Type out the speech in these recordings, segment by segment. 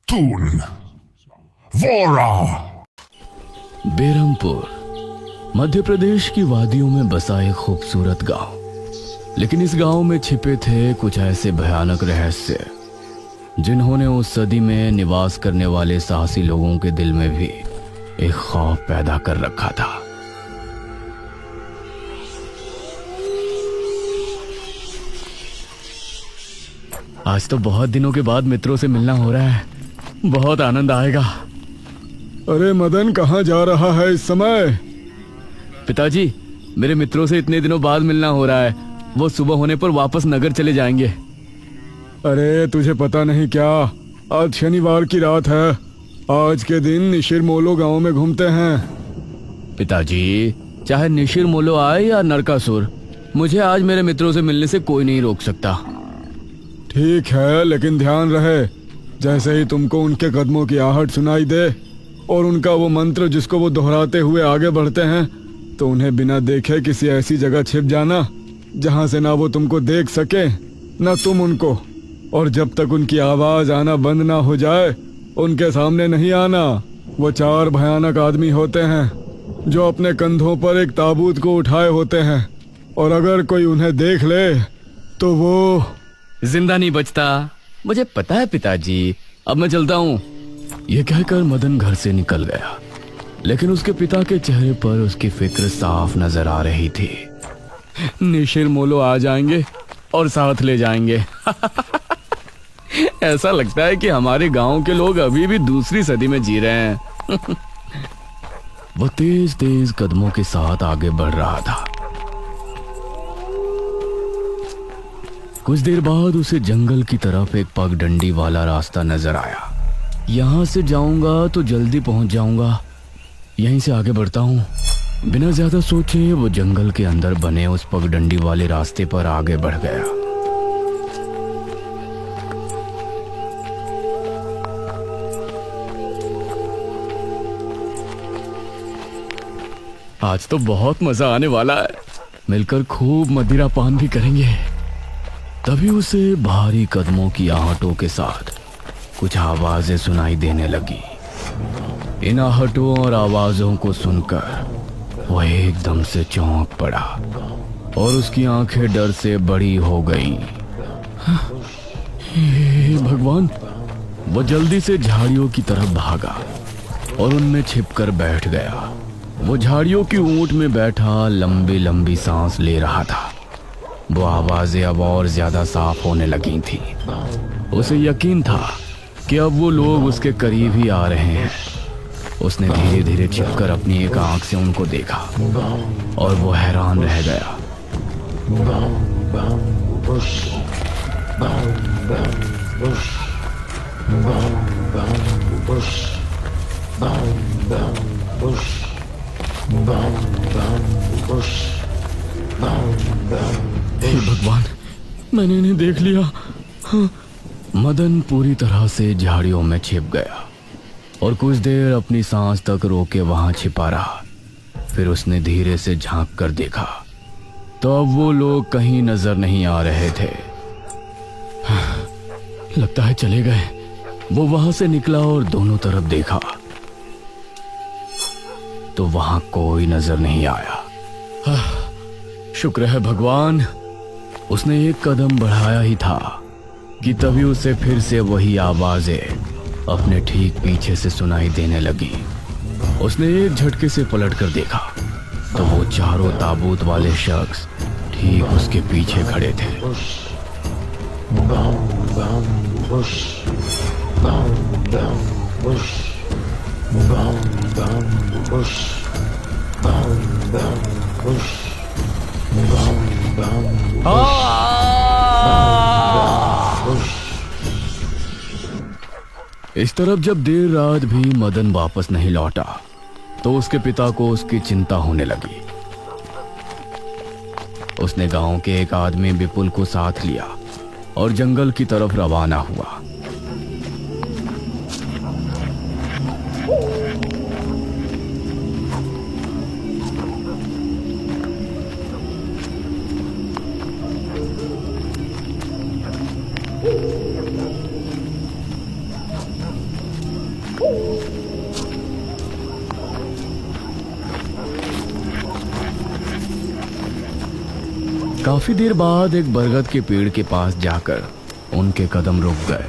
Tun. Vora. बेरमपुर Madhya Pradesh की वादियों में बसा एक खूबसूरत गांव। लेकिन इस गांव में छिपे थे कुछ ऐसे भयानक रहस्य जिन्होंने उस सदी में निवास करने वाले साहसी लोगों के दिल में भी एक खौफ पैदा कर रखा था। आज तो बहुत दिनों के बाद मित्रों से मिलना हो रहा है, बहुत आनंद आएगा। अरे मदन, कहाँ जा रहा है इस समय? पिताजी, मेरे मित्रों से इतने दिनों बाद मिलना हो रहा है। वो सुबह होने पर वापस नगर चले जाएंगे। अरे तुझे पता नहीं क्या, आज शनिवार की रात है। आज के दिन निशिर मोलो गांव में घूमते हैं। पिताजी, चाहे निशिर मोलो आए या नरकासुर, मुझे आज मेरे मित्रों से मिलने से कोई नहीं रोक सकता। ठीक है, लेकिन ध्यान रहे, जैसे ही तुमको उनके कदमों की आहट सुनाई दे और उनका वो मंत्र जिसको वो दोहराते हुए आगे बढ़ते हैं, तो उन्हें बिना देखे किसी ऐसी जगह छिप जाना जहां से ना वो तुमको देख सके ना तुम उनको। और जब तक उनकी आवाज आना बंद ना हो जाए, उनके सामने नहीं आना। वो 4 भयानक आदमी होते हैं जो अपने कंधों पर एक ताबूत को उठाए होते हैं, और अगर कोई उन्हें देख ले तो वो जिंदा नहीं बचता। मुझे पता है पिताजी, अब मैं चलता हूँ। यह कहकर मदन घर से निकल गया, लेकिन उसके पिता के चेहरे पर उसकी फिक्र साफ नजर आ रही थी। निशिर मोलो आ जाएंगे और साथ ले जाएंगे। ऐसा लगता है कि हमारे गांव के लोग अभी भी दूसरी सदी में जी रहे हैं। वो तेज तेज कदमों के साथ आगे बढ़ रहा था। कुछ देर बाद उसे जंगल की तरफ एक पगडंडी वाला रास्ता नजर आया। यहां से जाऊंगा तो जल्दी पहुंच जाऊंगा, यहीं से आगे बढ़ता हूं। बिना ज्यादा सोचे वो जंगल के अंदर बने उस पगडंडी वाले रास्ते पर आगे बढ़ गया। आज तो बहुत मजा आने वाला है, मिलकर खूब मदिरा पान भी करेंगे। तभी उसे भारी कदमों की आहटों के साथ कुछ आवाजें सुनाई देने लगी। इन आहटों और आवाजों को सुनकर वह एकदम से चौंक पड़ा और उसकी आंखें डर से बड़ी हो गईं। हे भगवान! वो जल्दी से झाड़ियों की तरफ भागा और उनमें छिपकर बैठ गया। वो झाड़ियों की ऊंट में बैठा लंबी लंबी सांस ले रहा था। वो आवाजें अब और ज्यादा साफ होने लगी थी। उसे यकीन था कि अब वो लोग उसके करीब ही आ रहे हैं। उसने धीरे धीरे छिपकर अपनी एक आंख से उनको देखा और वो हैरान रह गया। हे भगवान, मैंने इन्हें देख लिया। हाँ। मदन पूरी तरह से झाड़ियों में छिप गया और कुछ देर अपनी सांस तक रोके वहां छिपा रहा। फिर उसने धीरे से झांक कर देखा तो अब वो लोग कहीं नजर नहीं आ रहे थे। लगता है चले गए। वो वहां से निकला और दोनों तरफ देखा तो वहां कोई नजर नहीं आया। शुक्र है भगवान, उसने एक कदम बढ़ाया ही था कि तभी उसे फिर से वही आवाजें अपने ठीक पीछे से सुनाई देने लगी। उसने एक झटके से पलटकर देखा तो वो चारों ताबूत वाले शख्स ठीक उसके पीछे खड़े थे। इस तरफ जब देर रात भी मदन वापस नहीं लौटा तो उसके पिता को उसकी चिंता होने लगी। उसने गांव के एक आदमी विपुल को साथ लिया और जंगल की तरफ रवाना हुआ। काफी देर बाद एक बरगद के पेड़ के पास जाकर उनके कदम रुक गए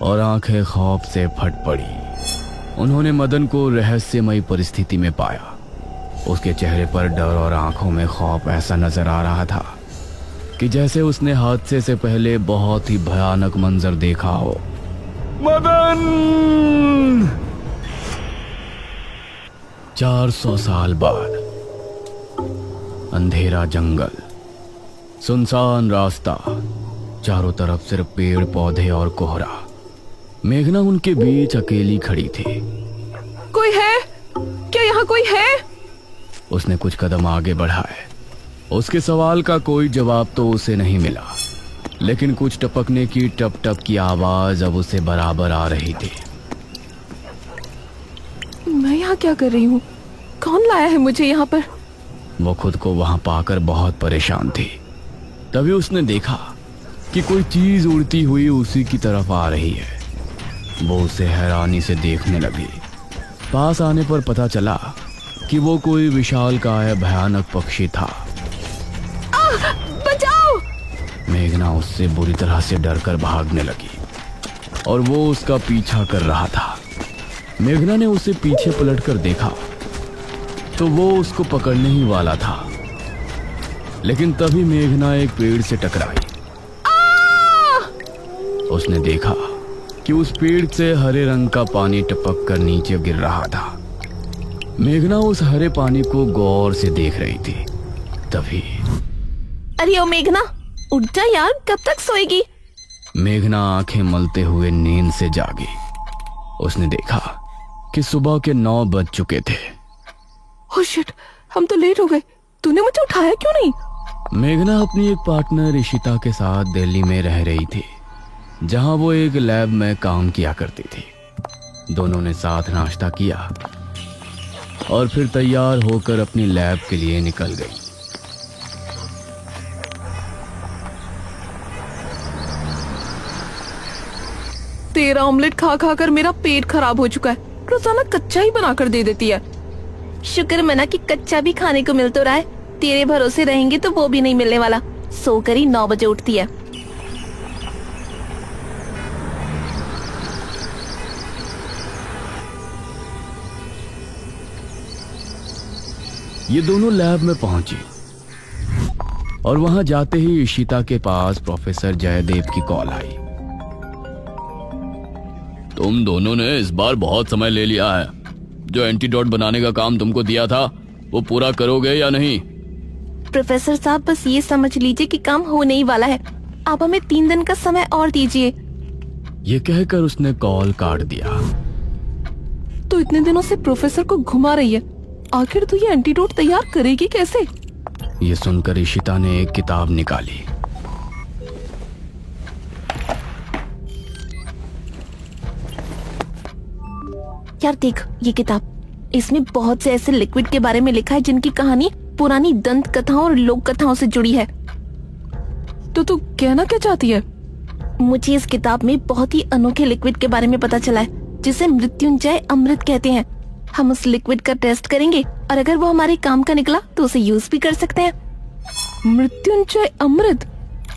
और आंखें खौफ से फट पड़ी। उन्होंने मदन को रहस्यमयी परिस्थिति में पाया। उसके चेहरे पर डर और आंखों में खौफ ऐसा नजर आ रहा था कि जैसे उसने हादसे से पहले बहुत ही भयानक मंजर देखा हो। मदन! 400 साल बाद अंधेरा जंगल, सुनसान रास्ता, चारों तरफ सिर्फ पेड़ पौधे और कोहरा। मेघना उनके बीच अकेली खड़ी थी। कोई है? क्या यहाँ कोई है? उसने कुछ कदम आगे बढ़ाए। उसके सवाल का कोई जवाब तो उसे नहीं मिला, लेकिन कुछ टपकने की टप टप की आवाज अब उसे बराबर आ रही थी। मैं यहाँ क्या कर रही हूँ? कौन लाया है मुझे यहाँ पर? वो खुद को वहां पाकर बहुत परेशान थी। तभी उसने देखा कि कोई चीज उड़ती हुई उसी की तरफ आ रही है। वो उसे हैरानी से देखने लगी। पास आने पर पता चला कि वो कोई विशालकाय भयानक पक्षी था। बचाओ! मेघना उससे बुरी तरह से डरकर भागने लगी और वो उसका पीछा कर रहा था। मेघना ने उसे पीछे पलटकर देखा तो वो उसको पकड़ने ही वाला था, लेकिन तभी मेघना एक पेड़ से टकराई। उसने देखा कि उस पेड़ से हरे रंग का पानी टपक कर नीचे गिर रहा था। मेघना उस हरे पानी को गौर से देख रही थी। तभी अरे ओ मेघना, उठ जा यार, कब तक सोएगी? मेघना आंखें मलते हुए नींद से जागी। उसने देखा कि सुबह के 9 बज चुके थे। ओह शिट, हम तो लेट हो गए। तूने मुझे उठाया क्यों नहीं? मेघना अपनी एक पार्टनर इशिता के साथ दिल्ली में रह रही थी, जहां वो एक लैब में काम किया करती थी। दोनों ने साथ नाश्ता किया और फिर तैयार होकर अपनी लैब के लिए निकल गई। तेरा ऑमलेट खा खा कर मेरा पेट खराब हो चुका है। रोजाना कच्चा ही बनाकर दे देती है। शुक्र मना कि कच्चा भी खाने को मिल तो रहा है। तेरे भरोसे रहेंगे तो वो भी नहीं मिलने वाला। सोकर ही 9 बजे उठती है। ये दोनों लैब में पहुंची और वहां जाते ही इशिता के पास प्रोफेसर जयदेव की कॉल आई। तुम दोनों ने इस बार बहुत समय ले लिया है। जो एंटीडोट बनाने का काम तुमको दिया था वो पूरा करोगे या नहीं? प्रोफेसर साहब, बस ये समझ लीजिए कि काम होने ही वाला है। आप हमें 3 दिन का समय और दीजिए। ये कहकर उसने कॉल काट दिया। तो इतने दिनों से प्रोफेसर को घुमा रही है, आखिर तो ये एंटीडोट तैयार करेगी कैसे? ये सुनकर इशिता ने एक किताब निकाली। यार देख ये किताब, इसमें बहुत से ऐसे लिक्विड के बारे में लिखा है जिनकी कहानी पुरानी दंत कथाओं और लोक कथाओं से जुड़ी है। तो तू कहना क्या चाहती है? मुझे इस किताब में बहुत ही अनोखे लिक्विड के बारे में पता चला है, जिसे मृत्युंजय अमृत कहते हैं। हम उस लिक्विड का टेस्ट करेंगे और अगर वो हमारे काम का निकला तो उसे यूज भी कर सकते हैं। मृत्युंजय अमृत?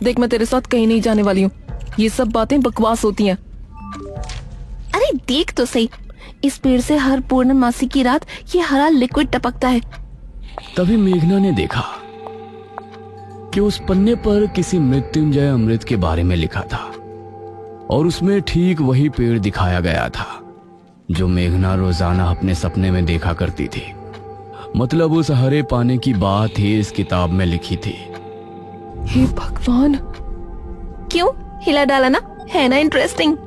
देख, मैं तेरे साथ कहीं नहीं जाने वाली हूँ। ये सब बातें बकवास होती हैं। अरे देख तो सही, इस पेड़ से हर पूर्णमासी की रात ये हरा लिक्विड टपकता है। तभी मेघना ने देखा कि उस पन्ने पर किसी मृत्युंजय अमृत के बारे में लिखा था और उसमें ठीक वही पेड़ दिखाया गया था जो मेघना रोजाना अपने सपने में देखा करती थी। मतलब उस हरे पानी की बात ही इस किताब में लिखी थी। हे भगवान, क्यों हिला डाला ना, है ना इंटरेस्टिंग?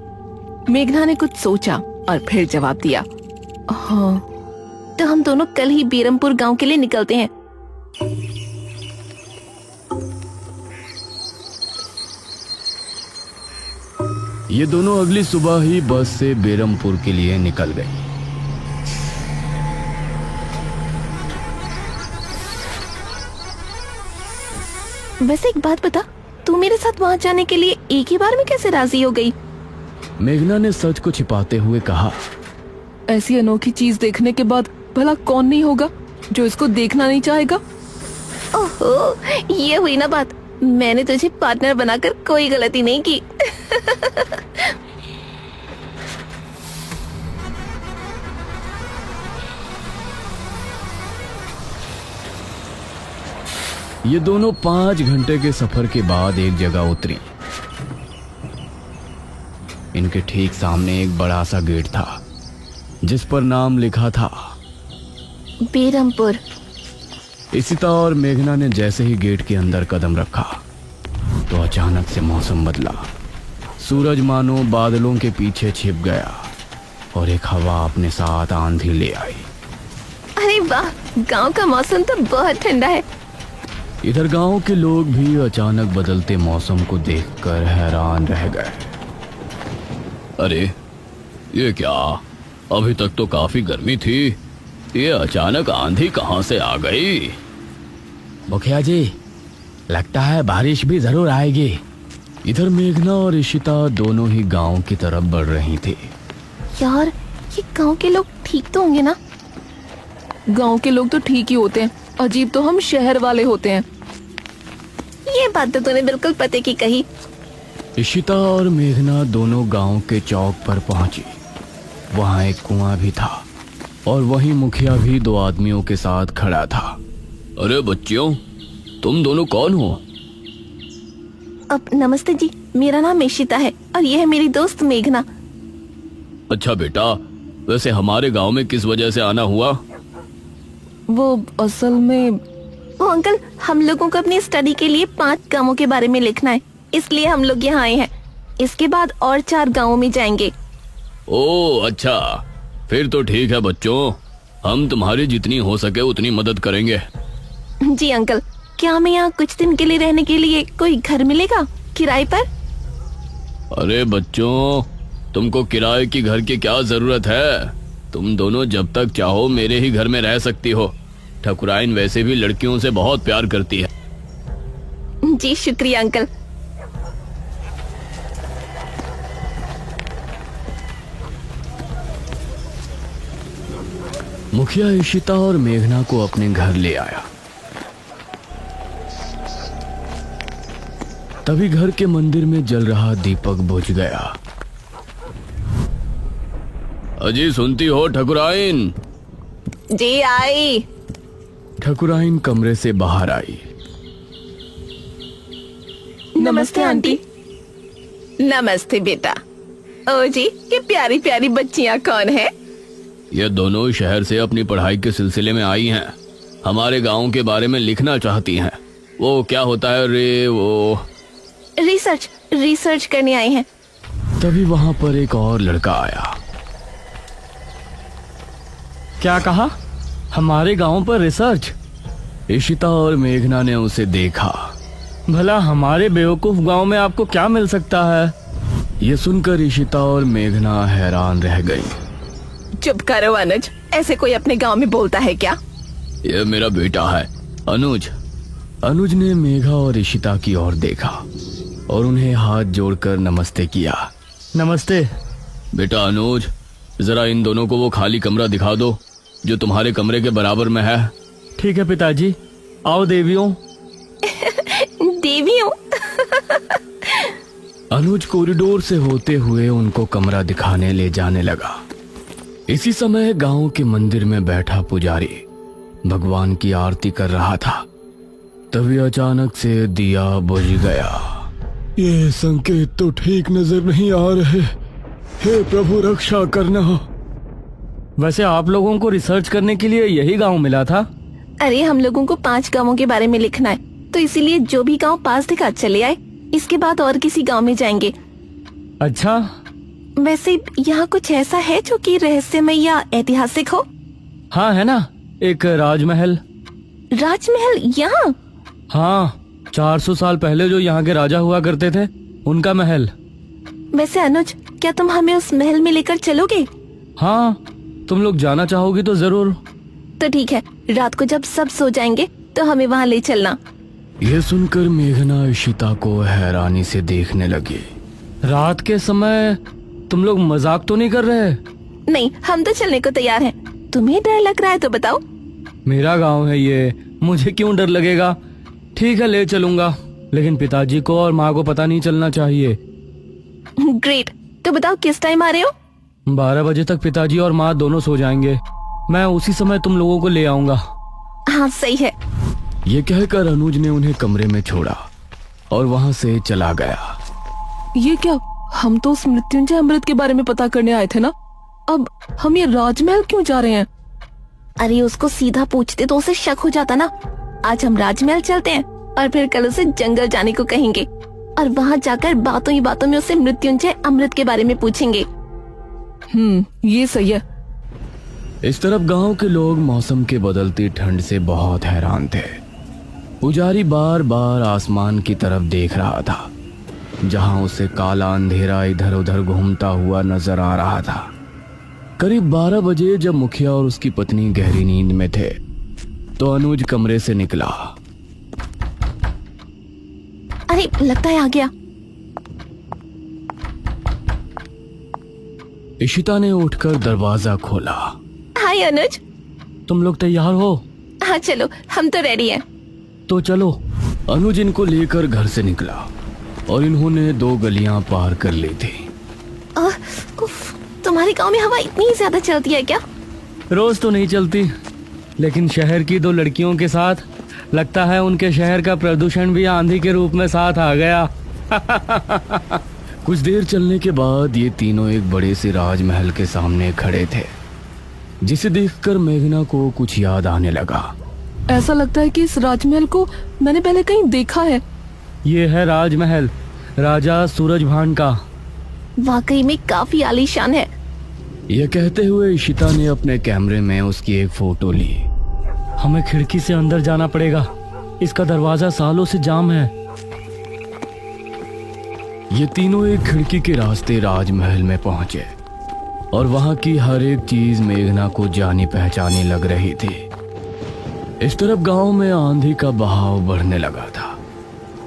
मेघना ने कुछ सोचा और फिर जवाब दिया, हाँ तो हम दोनों कल ही बेरमपुर गांव के लिए निकलते हैं। ये दोनों अगली सुबह ही बस से बेरमपुर के लिए निकल गई। वैसे एक बात बता, तू मेरे साथ वहाँ जाने के लिए एक ही बार में कैसे राजी हो गई? मेघना ने सच को छिपाते हुए कहा, ऐसी अनोखी चीज देखने के बाद भला कौन नहीं होगा जो इसको देखना नहीं चाहेगा? ओहो, ये हुई ना बात। मैंने तुझे पार्टनर बनाकर कोई गलती नहीं की। ये दोनों 5 घंटे के सफर के बाद एक जगह उतरी। इनके ठीक सामने एक बड़ा सा गेट था जिस पर नाम लिखा था बेरमपुर। इशिता और मेघना ने जैसे ही गेट के अंदर कदम रखा तो अचानक से मौसम बदला। सूरज मानो बादलों के पीछे छिप गया और एक हवा अपने साथ आंधी ले आई। अरे वाह, गांव का मौसम तो बहुत ठंडा है। इधर गांव के लोग भी अचानक बदलते मौसम को देखकर हैरान रह गए। अरे ये क्या, अभी तक तो काफी गर्मी थी, ये अचानक आंधी कहां से आ गई? मुखिया जी, लगता है बारिश भी जरूर आएगी। इधर मेघना और इशिता दोनों ही गांव की तरफ बढ़ रही थी। यार, ये गांव के लोग ठीक तो होंगे ना? गांव के लोग तो ठीक ही होते हैं, अजीब तो हम शहर वाले होते हैं। ये बात तो तूने बिल्कुल पते की कही। इशिता और मेघना दोनों गांव के चौक पर पहुंची। वहां एक कुआं भी था और वहीं मुखिया भी 2 आदमियों के साथ खड़ा था। अरे बच्चियों, तुम दोनों कौन हो? अब नमस्ते जी, मेरा नाम इशिता है और ये है मेरी दोस्त मेघना। अच्छा बेटा, वैसे हमारे गांव में किस वजह से आना हुआ? वो असल में वो अंकल, हम लोगों को अपनी स्टडी के लिए 5 गांवों के बारे में लिखना है, इसलिए हम लोग यहाँ आए हैं। इसके बाद और 4 गांवों में जाएंगे। ओह अच्छा, फिर तो ठीक है बच्चों, हम तुम्हारी जितनी हो सके उतनी मदद करेंगे। जी अंकल, क्या हमें यहाँ कुछ दिन के लिए रहने के लिए कोई घर मिलेगा किराए पर? अरे बच्चों, तुमको किराए की घर की क्या जरूरत है? तुम दोनों जब तक चाहो मेरे ही घर में रह सकती हो। ठकुराइन वैसे भी लड़कियों से बहुत प्यार करती है। जी शुक्रिया अंकल। मुखिया इशिता और मेघना को अपने घर ले आया। तभी घर के मंदिर में जल रहा दीपक बुझ गया। अजी सुनती हो ठकुराइन? जी आई। ठकुराइन कमरे से बाहर आई। नमस्ते आंटी। नमस्ते बेटा। ओ जी, ये प्यारी प्यारी बच्चियां कौन है? ये दोनों शहर से अपनी पढ़ाई के सिलसिले में आई हैं। हमारे गांव के बारे में लिखना चाहती हैं। वो क्या होता है रे, वो रिसर्च करने आए हैं। तभी वहां पर एक और लड़का आया। क्या कहा? हमारे गांव पर रिसर्च? इशिता और मेघना ने उसे देखा। भला हमारे बेवकूफ गांव में आपको क्या मिल सकता है? ये सुनकर इशिता और मेघना हैरान रह गई। चुप करो अनुज, ऐसे कोई अपने गांव में बोलता है क्या? ये मेरा बेटा है अनुज। अनुज ने मेघा और इशिता की ओर देखा और उन्हें हाथ जोड़कर नमस्ते किया। नमस्ते बेटा अनुज, जरा इन दोनों को वो खाली कमरा दिखा दो जो तुम्हारे कमरे के बराबर में है। ठीक है पिताजी, आओ देवियों। देवियों? अनुज कॉरिडोर से होते हुए उनको कमरा दिखाने ले जाने लगा। इसी समय गांव के मंदिर में बैठा पुजारी भगवान की आरती कर रहा था। तभी अचानक से दिया बुझ गया। ये संकेत तो ठीक नजर नहीं आ रहे। हे प्रभु, रक्षा करना। वैसे आप लोगों को रिसर्च करने के लिए यही गांव मिला था? अरे हम लोगों को 5 गांवों के बारे में लिखना है, तो इसीलिए जो भी गांव पास दिखा चले आए। इसके बाद और किसी गांव में जाएंगे। अच्छा, वैसे यहाँ कुछ ऐसा है जो कि रहस्यमय या ऐतिहासिक हो? हाँ है ना, एक राजमहल। राजमहल यहाँ? हाँ, 400 साल पहले जो यहाँ के राजा हुआ करते थे, उनका महल। वैसे अनुज, क्या तुम हमें उस महल में लेकर चलोगे? हाँ, तुम लोग जाना चाहोगी तो जरूर। तो ठीक है, रात को जब सब सो जाएंगे तो हमें वहाँ ले चलना। यह सुनकर मेघना इशिता को हैरानी से देखने लगी। रात के समय तुम लोग मजाक तो नहीं कर रहे? नहीं, हम तो चलने को तैयार हैं। तुम्हें डर लग रहा है तो बताओ। मेरा गांव है ये, मुझे क्यों डर लगेगा? ठीक है, ले चलूंगा, लेकिन पिताजी को और माँ को पता नहीं चलना चाहिए। ग्रेट। तो बताओ किस टाइम आ रहे हो? 12 बजे तक पिताजी और माँ दोनों सो जाएंगे। मैं उसी समय तुम लोगों को ले आऊंगा। हाँ सही है। ये कहकर अनुज ने उन्हें कमरे में छोड़ा और वहां से चला गया। ये क्या? हम तो उस मृत्युंजय अमृत के बारे में पता करने आए थे ना। अब हम ये राजमहल क्यों जा रहे हैं? अरे उसको सीधा पूछते तो उसे शक हो जाता ना। आज हम राजमहल चलते हैं और फिर कल उसे जंगल जाने को कहेंगे और वहाँ जाकर बातों ही बातों में उसे मृत्युंजय अमृत के बारे में पूछेंगे। ये सही है। इस तरफ गांव के लोग मौसम के बदलती ठंड से बहुत हैरान थे। पुजारी बार बार आसमान की तरफ देख रहा था, जहां उसे काला अंधेरा इधर उधर घूमता हुआ नजर आ रहा था। करीब 12 बजे जब मुखिया और उसकी पत्नी गहरी नींद में थे, तो अनुज कमरे से निकला। अरे लगता है आ गया। इशिता ने उठकर दरवाजा खोला। हाय अनुज। तुम लोग तैयार हो? हाँ चलो, हम तो रेडी हैं। तो चलो। अनुज इनको लेकर घर से निकला और इन्होंने 2 गलियां पार कर ली थी। उफ, तुम्हारे गांव में हवा इतनी ज्यादा चलती है क्या? रोज तो नहीं चलती, लेकिन शहर की 2 लड़कियों के साथ लगता है उनके शहर का प्रदूषण भी आंधी के रूप में साथ आ गया। कुछ देर चलने के बाद ये तीनों एक बड़े से राजमहल के सामने खड़े थे, जिसे देखकर मेघना को कुछ याद आने लगा। ऐसा लगता है कि इस राजमहल को मैंने पहले कहीं देखा है। ये है राजमहल, राजा सूरजभान का। वाकई में काफी आलीशान है। यह कहते हुए इशिता ने अपने कैमरे में उसकी एक फोटो ली। हमें खिड़की से अंदर जाना पड़ेगा, इसका दरवाजा सालों से जाम है। ये तीनों एक खिड़की के रास्ते राजमहल में पहुंचे और वहां की हर एक चीज मेघना को जानी पहचानी लग रही थी। इस तरफ गांव में आंधी का बहाव बढ़ने लगा था।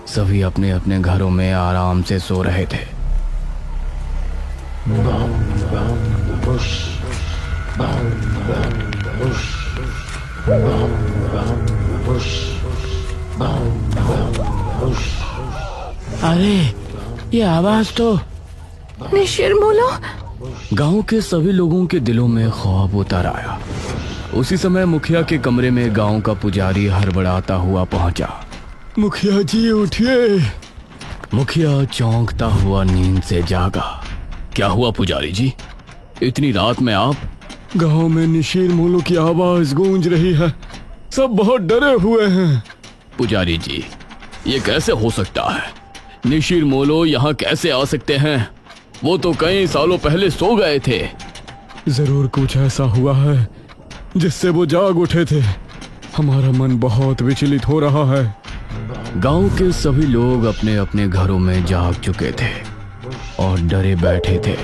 सभी अपने अपने घरों में आराम से सो रहे थे। अरे ये आवाज तो निशिरमोलो। गांव के सभी लोगों के दिलों में खौफ उतर आया। उसी समय मुखिया के कमरे में गांव का पुजारी हड़बड़ाता हुआ पहुंचा। मुखिया जी उठिए। मुखिया चौंकता हुआ नींद से जागा। क्या हुआ पुजारी जी, इतनी रात में आप? गांव में निशीर मोलो की आवाज गूंज रही है, सब बहुत डरे हुए हैं। पुजारी जी, ये कैसे हो सकता है? निशीर मोलो यहाँ कैसे आ सकते हैं? वो तो कई सालों पहले सो गए थे। जरूर कुछ ऐसा हुआ है जिससे वो जाग उठे थे। हमारा मन बहुत विचलित हो रहा है। गांव के सभी लोग अपने अपने घरों में जाग चुके थे और डरे बैठे थे।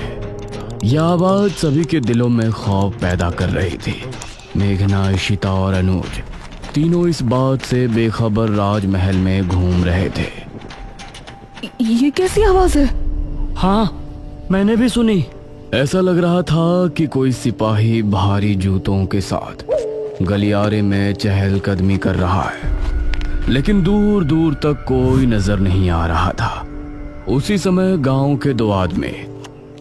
यह आवाज सभी के दिलों में खौफ पैदा कर रही थी। मेघना, इशिता और अनुज तीनों इस बात से बेखबर राजमहल में घूम रहे थे। ये कैसी आवाज है? हाँ, मैंने भी सुनी। ऐसा लग रहा था कि कोई सिपाही भारी जूतों के साथ गलियारे में चहलकदमी कर रहा है, लेकिन दूर दूर तक कोई नजर नहीं आ रहा था। उसी समय गांव के 2 आदमी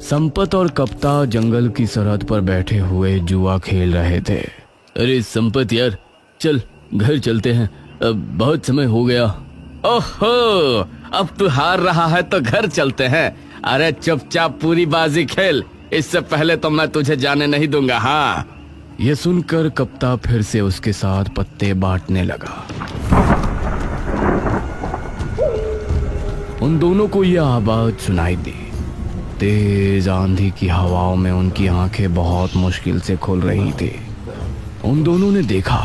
संपत और कप्ता जंगल की सरहद पर बैठे हुए जुआ खेल रहे थे। अरे संपत यार, चल घर चलते हैं, अब बहुत समय हो गया। ओहो, अब तू हार रहा है तो घर चलते हैं। अरे चुपचाप पूरी बाजी खेल, इससे पहले तो मैं तुझे जाने नहीं दूंगा। हाँ। यह सुनकर कप्ता फिर से उसके साथ पत्ते बांटने लगा। उन दोनों को यह आवाज सुनाई दी। तेज आंधी की हवाओं में उनकी आंखें बहुत मुश्किल से खुल रही थी। उन दोनों ने देखा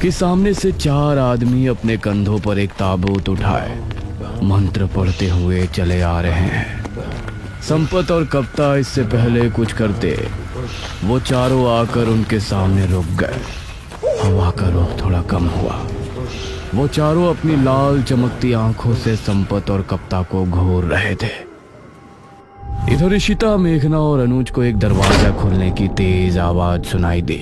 कि सामने से 4 आदमी अपने कंधों पर एक ताबूत उठाए मंत्र पढ़ते हुए चले आ रहे हैं। संपत और कप्ता इससे पहले कुछ करते, वो चारों आकर उनके सामने रुक गए। हवा का रुख थोड़ा कम हुआ। वो चारों अपनी लाल चमकती आंखों से संपत और कप्ता को घूर रहे थे। इधर इशिता, मेघना और अनुज को एक दरवाजा खुलने की तेज आवाज सुनाई दी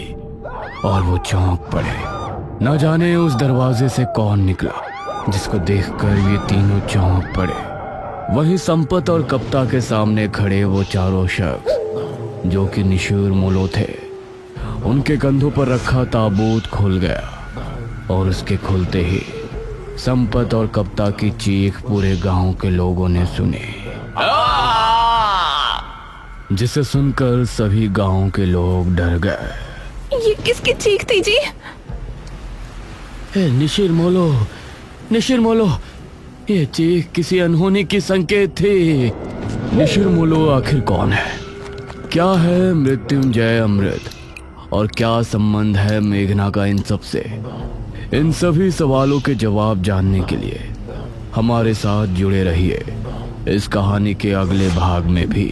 और वो चौंक पड़े। न जाने उस दरवाजे से कौन निकला, जिसको देखकर ये तीनों चौंक पड़े। वही संपत और कप्ता के सामने खड़े वो चारों शख्स जो कि निशूर मोलो थे। उनके कंधों पर रखा ताबूत खुल गया और उसके खुलते ही संपत और कप्ता की चीख पूरे गांव के लोगों ने सुनी, जिसे सुनकर सभी गांव के लोग डर गए। ये किसकी चीख थी जी? निशिर मोलो, ये चीख किसी अनहोनी की संकेत थी। निशिर मोलो आखिर कौन है? क्या है मृत्युंजय अमृत? और क्या संबंध है मेघना का इन सब से? इन सभी सवालों के जवाब जानने के लिए हमारे साथ जुड़े रहिए इस कहानी के अगले भाग में भी।